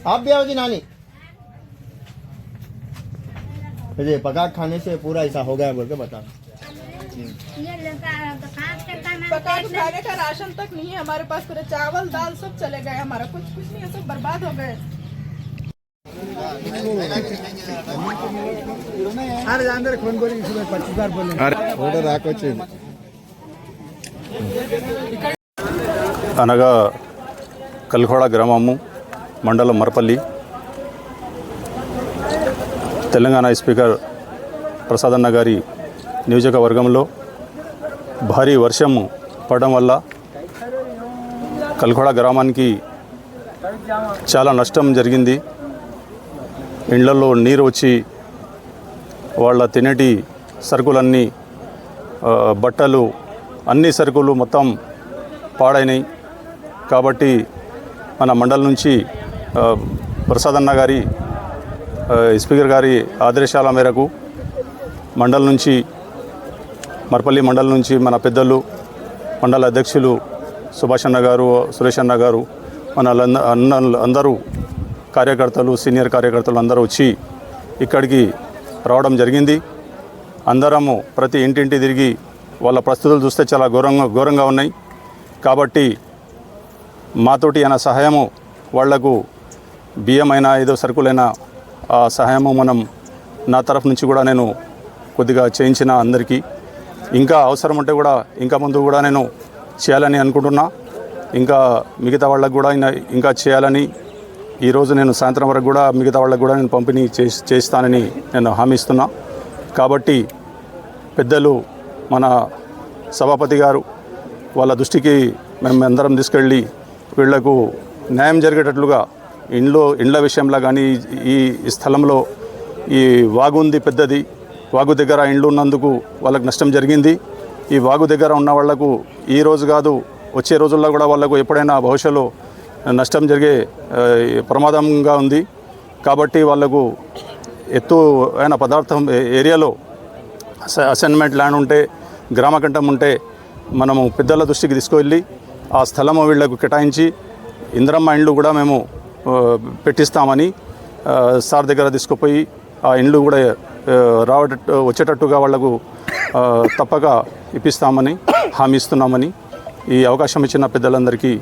आप भी आओ जी नानी। मुझे पकाट खाने से पूरा ऐसा हो गया बोल के बता। पकाट खाने का राशन तक नहीं है हमारे पास, पूरे चावल दाल सब चले गए, हमारा कुछ नहीं है, सब बर्बाद हो गए। అనగా కల్కోడ గ్రామము మండలం మరపల్లి తెలంగాణ స్పీకర్ ప్రసాదన్న గారి నియోజకవర్గంలో భారీ వర్షం పడడం వల్ల కల్కోడ గ్రామానికి చాలా నష్టం జరిగింది. ఇండ్లలో నీరు వచ్చి వాళ్ళ తినేటి సరుకులన్నీ, బట్టలు, అన్ని సరుకులు మొత్తం పాడైనాయి. కాబట్టి మన మండలం నుంచి ప్రసాదన్న గారి స్పీకర్ గారి ఆదేశాల మేరకు మండలం నుంచి, మరపల్లి మండలం నుంచి మన పెద్దలు, మండల అధ్యక్షులు సుభాష్ అన్న గారు, సురేష్ అన్న గారు, మన అందరూ కార్యకర్తలు, సీనియర్ కార్యకర్తలు అందరూ వచ్చి ఇక్కడికి రావడం జరిగింది. అందరము ప్రతి ఇంటింటి తిరిగి వాళ్ళ పరిస్థితులు చూస్తే చాలా ఘోరంగా ఉన్నాయి. కాబట్టి మాతోటి అయిన సహాయము, వాళ్లకు బియ్యమైనా ఏదో సరుకులైనా ఆ సహాయము నా తరఫు నుంచి కూడా నేను కొద్దిగా చేయించిన అందరికీ. ఇంకా అవసరం ఉంటే కూడా ఇంకా ముందు కూడా నేను చేయాలని అనుకుంటున్నా. ఇంకా మిగతా వాళ్ళకు కూడా ఇంకా చేయాలని ఈరోజు నేను సాయంత్రం వరకు కూడా మిగతా వాళ్ళకు కూడా నేను పంపిణీ చేస్తానని నేను హామీ ఇస్తున్నా. కాబట్టి పెద్దలు, మన సభాపతి గారు వాళ్ళ దృష్టికి మేము అందరం తీసుకెళ్ళి వీళ్లకు న్యాయం జరిగేటట్లుగా ఇండ్ల విషయంలో కానీ, ఈ స్థలంలో ఈ వాగు ఉంది పెద్దది, వాగు దగ్గర ఇండ్లు ఉన్నందుకు వాళ్ళకు నష్టం జరిగింది. ఈ వాగు దగ్గర ఉన్న వాళ్లకు ఈ రోజు కాదు, వచ్చే రోజుల్లో కూడా వాళ్ళకు ఎప్పుడైనా భవిష్యత్తులో నష్టం జరిగే ప్రమాదంగా ఉంది. కాబట్టి వాళ్లకు ఎత్తు అయిన పదార్థం ఏరియాలో అసైన్మెంట్ ల్యాండ్ ఉంటే, గ్రామకంఠం ఉంటే మనము పెద్దల దృష్టికి తీసుకువెళ్ళి ఆ స్థలము వీళ్లకు కేటాయించి ఇంద్రమ్మ ఇండ్లు కూడా మేము పెట్టిస్తామని సార్ దగ్గర తీసుకుపోయి ఆ ఇండ్లు కూడా వచ్చేటట్టుగా వాళ్లకు తప్పక ఇప్పిస్తామని హామీ ఇస్తున్నామని ఈ అవకాశం ఇచ్చిన పెద్దలందరికీ